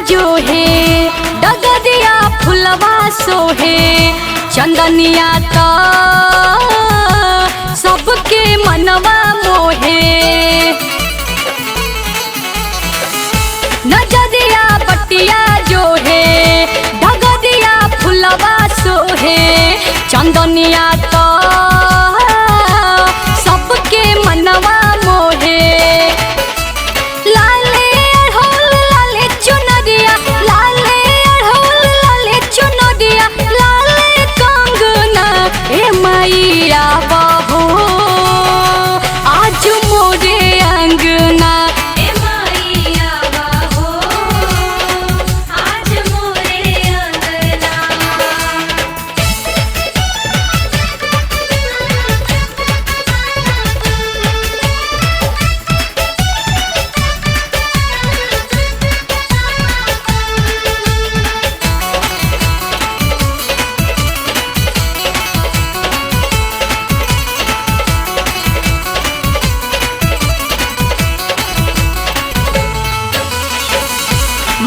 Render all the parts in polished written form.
जो है डगरिया फुलवा सोहे चंदनिया तो सबके मनवा मोहे नजरिया बटिया जो है डगरिया फुलवा सोहे चंदनिया तो सबके मनवा मोहे लाले अढ़ोल लाले चुनरिया लाले अढ़ोल लाले चुनरिया लाले कंगना ए मैया बहो आज मोरे अंगना ए मैया बहो आज मोरे अंगना।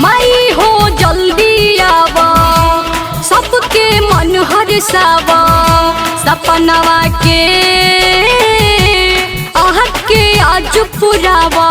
माई हो जल्दी आवा सबके मन हर्षावा सपनवा के आहट के आज पुरावा।